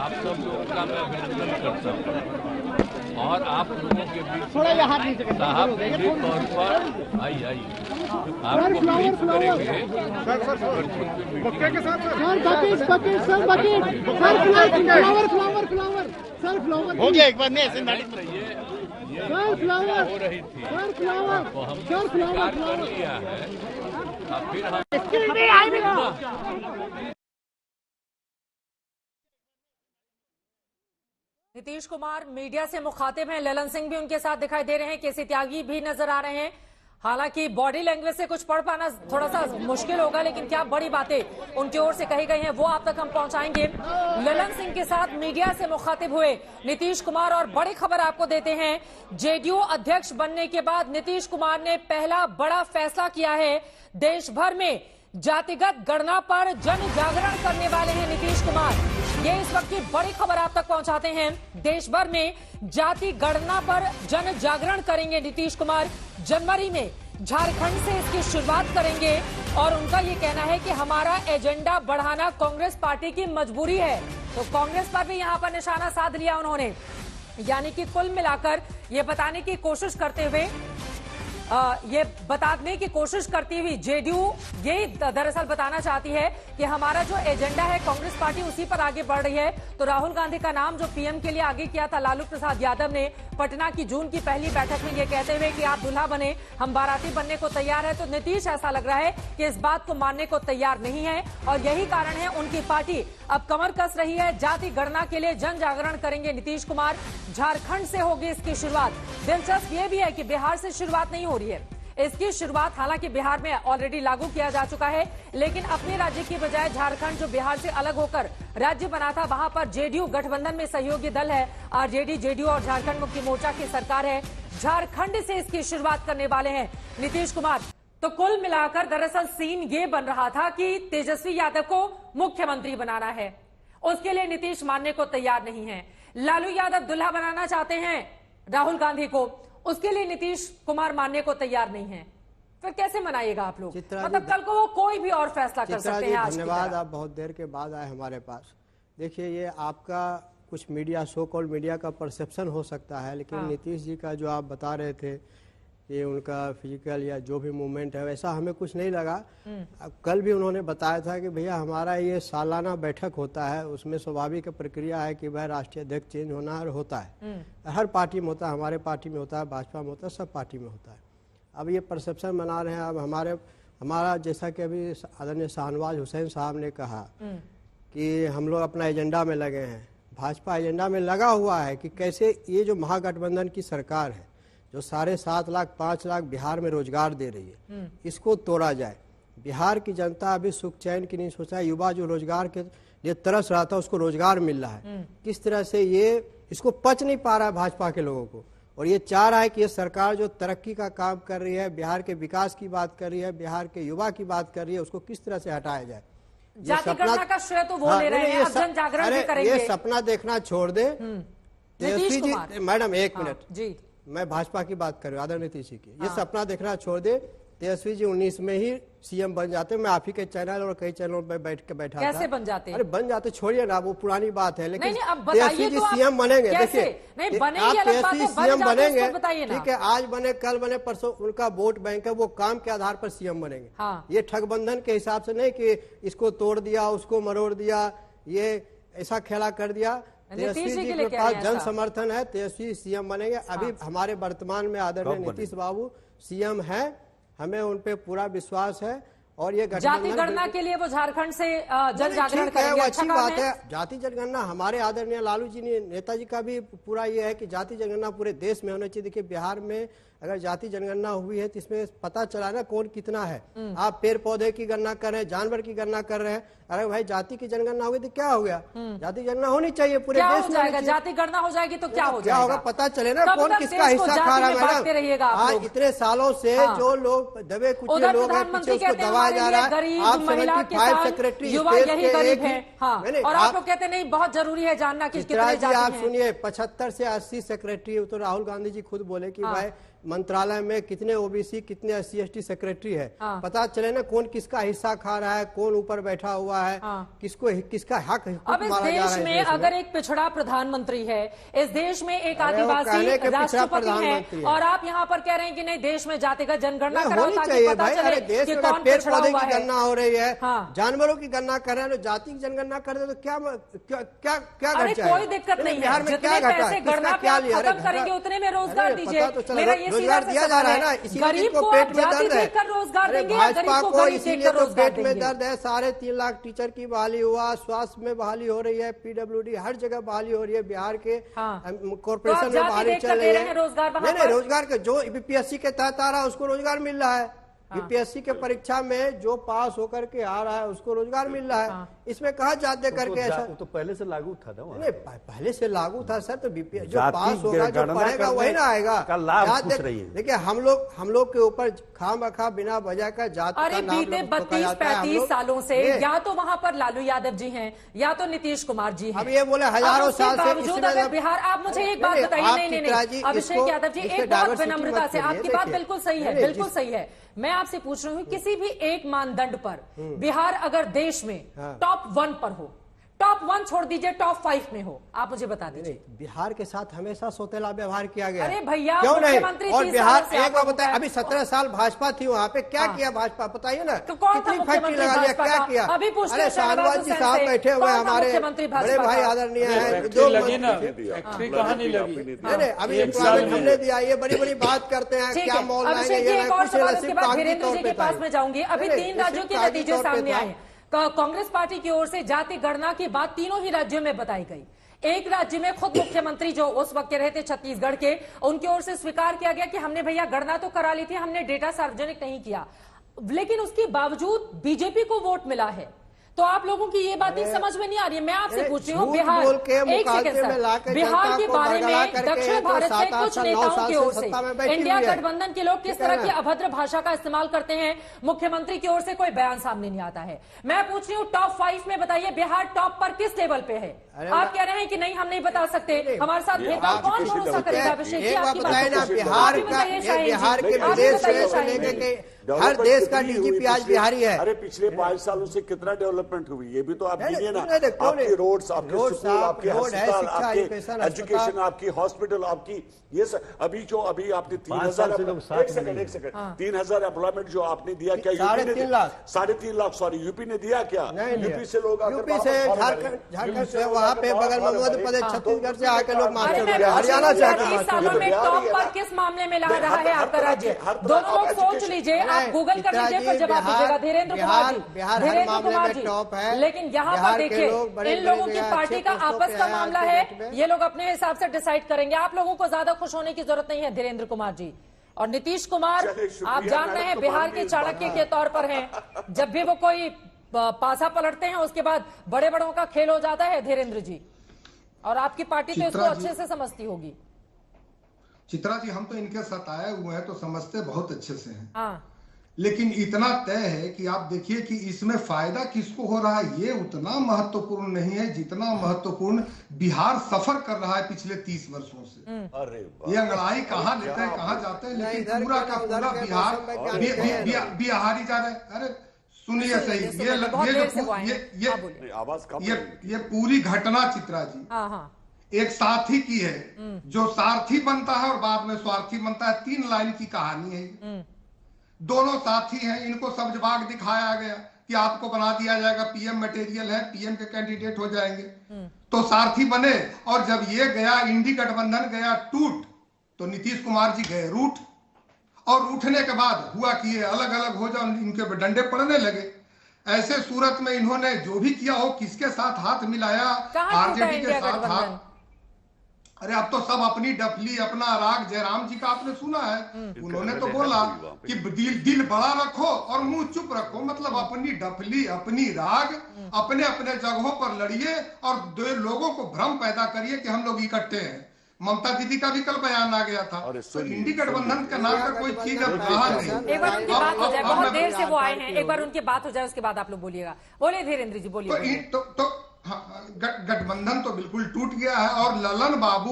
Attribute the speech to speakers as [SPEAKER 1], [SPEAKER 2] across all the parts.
[SPEAKER 1] आप सब लोगों का मैं अभिनंदन करता हूँ और आप लोगों के बीच साहब निश्चित तौर पर आइए आपको ब्रीफ करेंगे।
[SPEAKER 2] हो गया एक बार नहीं ऐसे
[SPEAKER 1] ये हो रही थी तो हमने स्वीकार कर लिया है। अब फिर हम
[SPEAKER 3] नीतीश कुमार मीडिया से मुखातिब हैं, ललन सिंह भी उनके साथ दिखाई दे रहे हैं, केसी त्यागी भी नजर आ रहे हैं। हालांकि बॉडी लैंग्वेज से कुछ पढ़ पाना थोड़ा सा मुश्किल होगा, लेकिन क्या बड़ी बातें उनकी ओर से कही गई हैं वो आप तक हम पहुंचाएंगे। ललन सिंह के साथ मीडिया से मुखातिब हुए नीतीश कुमार और बड़ी खबर आपको देते हैं। जेडीयू अध्यक्ष बनने के बाद नीतीश कुमार ने पहला बड़ा फैसला किया है। देश भर में जातिगत गणना पर जन जागरण करने वाले हैं नीतीश कुमार। ये इस वक्त की बड़ी खबर आप तक पहुंचाते हैं। देश भर में जाति गणना पर जन जागरण करेंगे नीतीश कुमार। जनवरी में झारखंड से इसकी शुरुआत करेंगे और उनका ये कहना है कि हमारा एजेंडा बढ़ाना कांग्रेस पार्टी की मजबूरी है। तो कांग्रेस पर भी यहां पर निशाना साध लिया उन्होंने, यानी कि कुल मिलाकर ये बताने की कोशिश करते हुए ये बताने की कोशिश करती हुई जेडीयू ये दरअसल बताना चाहती है कि हमारा जो एजेंडा है कांग्रेस पार्टी उसी पर आगे बढ़ रही है। तो राहुल गांधी का नाम जो पीएम के लिए आगे किया था लालू प्रसाद यादव ने पटना की जून की पहली बैठक में ये कहते हुए कि आप दुल्हा बने, हम बाराती बनने को तैयार है, तो नीतीश ऐसा लग रहा है कि इस बात को मानने को तैयार नहीं है और यही कारण है उनकी पार्टी अब कमर कस रही है। जाति गणना के लिए जन जागरण करेंगे नीतीश कुमार। झारखंड से होगी इसकी शुरुआत। दिलचस्प ये भी है कि बिहार से शुरुआत नहीं हो रही है। इसकी शुरुआत हालांकि बिहार में ऑलरेडी लागू किया जा चुका है, लेकिन अपने राज्य की बजाय झारखंड जो बिहार से अलग होकर राज्य बना था, वहां पर जेडीयू गठबंधन में सहयोगी दल है। आरजेडी, जेडीयू और झारखंड मुक्ति मोर्चा की सरकार है। झारखंड से इसकी शुरुआत करने वाले हैं नीतीश कुमार। तो कुल मिलाकर दरअसल सीन ये बन रहा था कि तेजस्वी यादव को मुख्यमंत्री बनाना है, उसके लिए नीतीश मानने को तैयार नहीं है। लालू यादव दुल्हा बनाना चाहते हैं राहुल गांधी को, उसके लिए नीतीश कुमार मानने को तैयार नहीं है। फिर कैसे मनाइएगा आप लोग? मतलब कल को वो कोई भी और फैसला कर सकते हैं।
[SPEAKER 4] धन्यवाद, आप बहुत देर के बाद आए हमारे पास। देखिए, ये आपका कुछ मीडिया, सो कॉल्ड मीडिया का परसेप्शन हो सकता है, लेकिन नीतीश जी का जो आप बता रहे थे ये उनका फिजिकल या जो भी मूवमेंट है वैसा हमें कुछ नहीं लगा। कल भी उन्होंने बताया था कि भैया हमारा ये सालाना बैठक होता है, उसमें स्वाभाविक प्रक्रिया है कि भाई राष्ट्रीय अध्यक्ष चेंज होना होता है। हर पार्टी में होता है, हमारे पार्टी में होता है, भाजपा में होता है, सब पार्टी में होता है। अब ये परसेप्शन बना रहे हैं। अब हमारा जैसा कि अभी आदरणीय शाहनवाज हुसैन साहब ने कहा कि हम लोग अपना एजेंडा में लगे हैं। भाजपा एजेंडा में लगा हुआ है कि कैसे ये जो महागठबंधन की सरकार है जो 7.5 लाख 5 लाख बिहार में रोजगार दे रही है, इसको तोड़ा जाए। बिहार की जनता अभी सुख चैन की नहीं सोचा, युवा जो रोजगार के लिए तरस रहा था उसको रोजगार मिल रहा है। किस तरह से ये इसको पच नहीं पा रहा है भाजपा के लोगों को, और ये चाह रहा है कि ये सरकार जो तरक्की का काम कर रही है, बिहार के विकास की बात कर रही है, बिहार के युवा की बात कर रही है, उसको किस तरह से हटाया जाए।
[SPEAKER 3] जाति गणना का श्रेय तो वो ले रहे हैं, अब जन जागरण भी करेंगे।
[SPEAKER 4] ये सपना देखना छोड़ दे तेजस्वी जी। मैडम एक मिनट
[SPEAKER 3] जी,
[SPEAKER 4] मैं भाजपा की बात कर रहा हूँ, आदरणीय नीतीश जी की। ये सपना देखना छोड़ दे। तेजस्वी जी 19 में ही सीएम बन जाते। मैं आप ही के चैनल और कई चैनलों पे बैठ के बैठा
[SPEAKER 3] कैसे
[SPEAKER 4] था।
[SPEAKER 3] बन जाते?
[SPEAKER 4] अरे बन जाते, छोड़िए ना, वो पुरानी बात है। लेकिन
[SPEAKER 3] नहीं, अब
[SPEAKER 4] तेजस्वी जी सीएम बनेंगे। देखिए, आप तेजस्वी सीएम बनेंगे, ठीक है, आज बने, कल बने, परसों उनका वोट बैंक है, वो काम के आधार पर सीएम बनेंगे। ये ठगबंधन के हिसाब से नहीं कि इसको तोड़ दिया, उसको मरोड़ दिया, ये ऐसा खेला कर दिया। तेजस्वी जी के पास जन समर्थन है, तेजस्वी सीएम बनेंगे। अभी हमारे वर्तमान में आदरणीय नीतीश बाबू सीएम है, हमें उन पे पूरा विश्वास है। और ये
[SPEAKER 3] जाति गणना के लिए वो झारखंड से जन जागरण करेंगे,
[SPEAKER 4] अच्छी बात है। जाति जनगणना हमारे आदरणीय लालू जी ने, नेताजी का भी पूरा ये है कि जाति जनगणना पूरे देश में होना चाहिए। देखिए, बिहार में अगर जाति जनगणना हुई है तो इसमें पता चला ना कौन कितना है। आप पेड़ पौधे की गणना कर रहे हैं, जानवर की गणना कर रहे हैं, अरे भाई जाति की जनगणना होगी तो क्या हो गया? जाति जनगणना होनी चाहिए पूरे देश में।
[SPEAKER 3] जाति गणना हो जाएगी तो क्या हो
[SPEAKER 4] क्या होगा? पता चले ना कौन किसका हिस्सा खा रहा है। मैडम, आज इतने सालों से जो लोग दबे कुचले लोग हैं, पीछे उसको दबाया जा रहा है। आप 75 सेक्रेटरी
[SPEAKER 3] युवा यही गरीब है, और आप लोग कहते नहीं बहुत जरूरी है जानना कि कितने जाति हैं।
[SPEAKER 4] आप सुनिए, 75 से 80 सेक्रेटरी, तो राहुल गांधी जी खुद बोले कि भाई मंत्रालय में कितने ओबीसी, कितने SC ST सेक्रेटरी है। पता चले ना कौन किसका हिस्सा खा रहा है, कौन ऊपर बैठा हुआ रहा है, किसको किसका हक
[SPEAKER 3] अब इस देश में अगर एक पिछड़ा प्रधानमंत्री है, इस देश में एक आदिवासी राष्ट्रपति है, और आप यहाँ पर कह रहे हैं कि नहीं देश में जातिगत जनगणना कराओ ताकि पता चले कि कौन पिछड़ा हुआ है।
[SPEAKER 4] गणना हो रही है, जानवरों की गणना कर रहे हैं, तो जाति की जनगणना कर रहे हैं, तो क्या
[SPEAKER 3] अरे कोई दिक्कत नहीं है,
[SPEAKER 4] बिहार में
[SPEAKER 3] जितने पैसे गणना पे आप खत्म करेंगे उतने में रोजगार दीजिए। मेरा ये सीधा
[SPEAKER 4] दिया जा रहा है ना,
[SPEAKER 3] गरीब को आप जाति देखकर रोजगार देंगे या गरीब को गरीब देखकर रोजगार देंगे?
[SPEAKER 4] पेट में दर्द है, 3.5 लाख टीचर की बहाली हुआ, स्वास्थ्य में बहाली हो रही है, PWD हर जगह बहाली हो रही है, बिहार के कॉर्पोरेशन में बहाली चल रही है। नहीं, रोजगार के जो BPSC के तहत आ रहा है उसको रोजगार मिल रहा है, BPSC के परीक्षा में जो पास होकर के आ रहा है उसको रोजगार मिल रहा है। इसमें कहा जाते करके ऐसा
[SPEAKER 5] तो पहले से लागू था ना?
[SPEAKER 4] नहीं, पहले से लागू था सर, तो BPSC जो पास होगा जो पढ़ेगा वही ना आएगा। देखिए हम लोग के ऊपर खामखा बिना वजह का जाति
[SPEAKER 3] अरे बीते 32-35 सालों से या तो वहां पर लालू यादव जी हैं या तो नीतीश कुमार जी हैं।
[SPEAKER 4] अब ये बोले हजारों साल से
[SPEAKER 3] बावजूद अगर बिहार, आप मुझे एक बात बताइए, नहीं अभिषेक यादव जी, एक बहुत विनम्रता से, आपकी बात बिल्कुल सही है, बिल्कुल सही है। मैं आपसे पूछ रही हूँ, किसी भी एक मानदंड पर बिहार अगर देश में टॉप 1 पर हो, टॉप 1 छोड़ दीजिए, टॉप 5 में हो, आप मुझे बता दीजिए।
[SPEAKER 4] बिहार के साथ हमेशा सौतेला व्यवहार किया गया।
[SPEAKER 3] अरे भैया,
[SPEAKER 4] क्यों नहीं? और बिहार एक बार बताए, अभी 17 साल भाजपा थी वहाँ पे, क्या किया भाजपा बताइए ना? कितनी फैक्ट्री लगा लिया, क्या किया? अरे शाहनवाज जी साहब बैठे हुए हमारे बड़े भाई आदरणीय है, जो अभी हमने दिया, ये बड़ी बड़ी बात करते हैं, क्या मॉल
[SPEAKER 3] धीरेन्द्र जी के पास में जाऊंगी। अभी 3 राज्यों के नतीजे सामने आए। कांग्रेस पार्टी की ओर से जाति गणना की बात तीनों ही राज्यों में बताई गई। एक राज्य में खुद मुख्यमंत्री जो उस वक्त के रहे थे छत्तीसगढ़ के, उनकी ओर से स्वीकार किया गया कि हमने भैया गणना तो करा ली थी, हमने डेटा सार्वजनिक नहीं किया, लेकिन उसके बावजूद बीजेपी को वोट मिला है। तो आप लोगों की ये बातें समझ में नहीं आ रही है। मैं आपसे पूछ रही हूँ, बिहार, एक सेकंड सर, बिहार के बारे में दक्षिण भारत में कुछ नेताओं की ओर से इंडिया गठबंधन के लोग किस तरह की अभद्र भाषा का इस्तेमाल करते हैं, मुख्यमंत्री की ओर से कोई बयान सामने नहीं आता है। मैं पूछ रही हूँ, टॉप 5 में बताइए बिहार टॉप पर किस लेवल पे है? आप कह रहे हैं कि नहीं हम नहीं बता सकते, हमारे साथ भेदभाव कौन भरोसा करेगा? अभिषेक जी, आपकी
[SPEAKER 4] हर देश का DGP आज बिहारी है।
[SPEAKER 5] अरे पिछले 5 सालों से कितना डेवलपमेंट हुई, ये भी तो आप गिनिए ना। आपकी रोड्स, आपके स्कूल, आपके अस्पताल, आपके एजुकेशन, आपकी हॉस्पिटल, आपकी ये अभी आपने 3,000 एम्प्लॉयमेंट जो आपने दिया, क्या यूपी ने 3.5 लाख सॉरी यूपी ने दिया क्या? यूपी से लोग,
[SPEAKER 4] यूपी से झारखंड से, वहाँ पे बगल में मध्य प्रदेश छत्तीसगढ़ से आके लोग मास्टर, हरियाणा से आके
[SPEAKER 3] मास्टर। टॉप पर किस मामले में ला रहा है आपका राज्य? दोनों लोग सोच लीजिए, आप गूगल कर लीजिए, फिर जवाब दीजिएगा। धीरेन्द्र कुमार जी, लेकिन यहाँ पर देखिए, इन लोगों की पार्टी का आपस का मामला है, ये लोग अपने हिसाब से डिसाइड करेंगे। आप लोगों को ज्यादा खुश होने की जरूरत नहीं है। धीरेन्द्र कुमार जी और नीतीश कुमार, आप जान रहे हैं बिहार के चाणक्य के तौर पर हैं। जब भी वो कोई पासा पलटते हैं उसके बाद बड़े बड़ों का खेल हो जाता है। धीरेन्द्र जी, और आपकी पार्टी तो इसको अच्छे से समझती होगी।
[SPEAKER 6] चित्रा जी, हम तो इनके साथ आए हुए हैं तो समझते बहुत अच्छे से हैं। हाँ। लेकिन इतना तय है कि आप देखिए कि इसमें फायदा किसको हो रहा है, ये उतना महत्वपूर्ण नहीं है जितना महत्वपूर्ण बिहार सफर कर रहा है पिछले 30 वर्षों से। अरे ये अंगड़ाई कहाँ लेते हैं, कहाँ जाते हैं, लेकिन पूरा का पूरा बिहार बिहारी जा रहे हैं। अरे सुनिए सही, ये पूरी घटना चित्रा जी एक साथी की है, जो सारथी बनता है और बाद में स्वार्थी बनता है। 3 लाइन की कहानी है। दोनों साथी हैं, इनको सब्जबाग दिखाया गया कि आपको बना दिया जाएगा, PM मटेरियल है, PM के कैंडिडेट हो जाएंगे, तो सारथी बने। और जब ये गया, इंडी गठबंधन गया टूट, तो नीतीश कुमार जी गए रूठ, और उठने के बाद हुआ कि ये अलग अलग हो जाओ, इनके डंडे पड़ने लगे। ऐसे सूरत में इन्होंने जो भी किया हो, किसके साथ हाथ मिलाया, RJD के साथ हाथ। अरे अब तो सब अपनी डफली, अपना राग, जयराम जी का आपने सुना है, उन्होंने तो बोला कि दिल बड़ा रखो और मुंह चुप रखो, मतलब अपनी डफली, अपनी राग, अपने अपने जगहों पर लड़िए और लोगों को भ्रम पैदा करिए कि हम लोग इकट्ठे हैं। ममता दीदी का भी कल बयान आ गया था। तो इंडी गठबंधन का नाम का कोई चीज अब कहा नहीं।
[SPEAKER 3] एक बार उनकी बात हो जाए, बहुत देर से वो आए हैं, एक बार उनकी बात हो जाए उसके बाद आप लोग बोलिएगा। बोलिए धीरेन्द्र जी, बोलिए।
[SPEAKER 6] गठबंधन तो बिल्कुल टूट गया है और ललन बाबू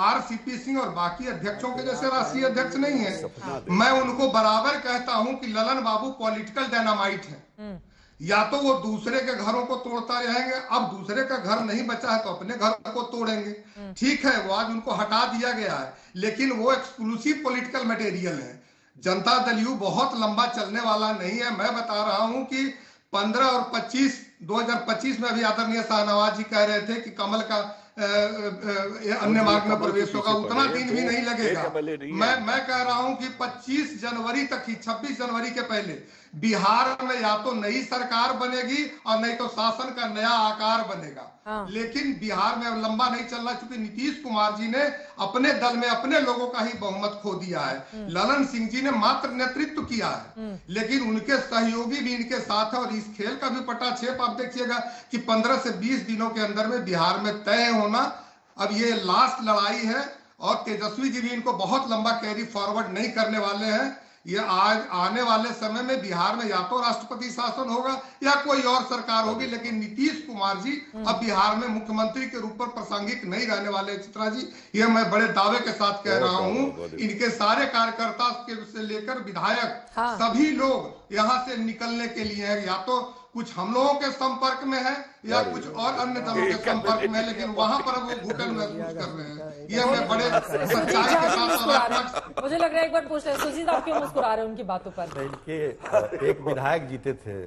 [SPEAKER 6] RCP सिंह और बाकी अध्यक्षों के जैसे राष्ट्रीय अध्यक्ष नहीं है। मैं उनको बराबर कहता हूं कि ललन बाबू पॉलिटिकल डायनामाइट है। या तो वो दूसरे के घरों को तोड़ता रहेंगे, अब दूसरे का घर नहीं बचा है तो अपने घर को तोड़ेंगे। ठीक है, वो आज उनको हटा दिया गया है, लेकिन वो एक्सक्लूसिव पॉलिटिकल मटेरियल है। जनता दल यू बहुत लंबा चलने वाला नहीं है। मैं बता रहा हूं कि 15 और 2025 में अभी आदरणीय शाहनवाज जी कह रहे थे कि कमल का अन्य मार्ग में प्रवेश होगा, उतना दिन भी नहीं लगेगा। मैं कह रहा हूं कि 25 जनवरी तक ही, 26 जनवरी के पहले बिहार में या तो नई सरकार बनेगी और नहीं तो शासन का नया आकार बनेगा। लेकिन बिहार में अब लंबा नहीं चलना, क्योंकि नीतीश कुमार जी ने अपने दल में अपने लोगों का ही बहुमत खो दिया है। ललन सिंह जी ने मात्र नेतृत्व किया है, लेकिन उनके सहयोगी भी इनके साथ है। और इस खेल का भी पटाक्षेप आप देखिएगा कि 15 से 20 दिनों के अंदर में बिहार में तय होना। अब ये लास्ट लड़ाई है और तेजस्वी जी भी इनको बहुत लंबा कैरी फॉरवर्ड नहीं करने वाले हैं। ये आज आने वाले समय में बिहार में या तो राष्ट्रपति शासन होगा या कोई और सरकार होगी, लेकिन नीतीश कुमार जी अब बिहार में मुख्यमंत्री के रूप पर प्रासंगिक नहीं रहने वाले। चित्रा जी, ये मैं बड़े दावे के साथ कह रहा हूँ। इनके सारे कार्यकर्ता से लेकर विधायक सभी लोग यहाँ से निकलने के लिए है, या तो कुछ हम लोगों के संपर्क में है या कुछ और अन्य दलों के संपर्क में, लेकिन वहां पर वो घुटन महसूस कर रहे हैं। ये हमें बड़े सच्चाई के साथ।
[SPEAKER 3] मुझे लग रहा है एक बार पूछ रहे सुजीत, आप क्यों मुस्कुरा रहे हैं उनकी बातों पर?
[SPEAKER 7] इनके एक विधायक जीते थे,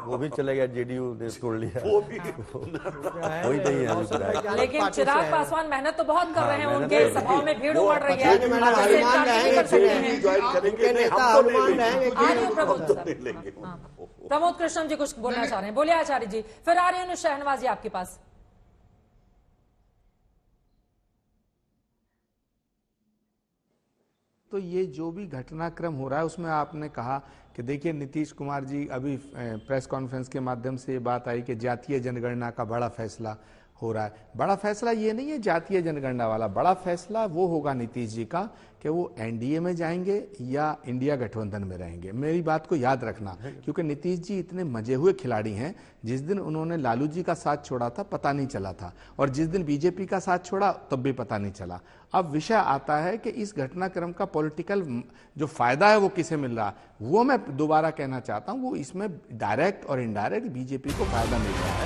[SPEAKER 7] वो भी चले गया, जेडीयू ने छोड़ लिया, वही नहीं है विधायक।
[SPEAKER 3] लेकिन चिराग पासवान मेहनत तो बहुत कर रहे हैं, उनके सभाओं में भीड़ उमड़ रही है। प्रमोद कृष्णन जी कुछ बोलना चाह रहे हैं, बोलिए आचार्य जी, फिर आ रही हूँ शहनवाज जी आपके पास।
[SPEAKER 8] तो ये जो भी घटनाक्रम हो रहा है उसमें आपने कहा कि देखिए नीतीश कुमार जी अभी प्रेस कॉन्फ्रेंस के माध्यम से ये बात आई कि जातीय जनगणना का बड़ा फैसला हो रहा है। बड़ा फैसला ये नहीं है जातीय जनगणना वाला, बड़ा फैसला वो होगा नीतीश जी का कि वो एनडीए में जाएंगे या इंडिया गठबंधन में रहेंगे। मेरी बात को याद रखना, क्योंकि नीतीश जी इतने मजे हुए खिलाड़ी हैं। जिस दिन उन्होंने लालू जी का साथ छोड़ा था पता नहीं चला था, और जिस दिन बीजेपी का साथ छोड़ा तब भी पता नहीं चला। अब विषय आता है कि इस घटनाक्रम का पॉलिटिकल जो फायदा है वो किसे मिल रहा है, वो मैं दोबारा कहना चाहता हूँ, वो इसमें डायरेक्ट और इनडायरेक्ट बीजेपी को फायदा मिल रहा है।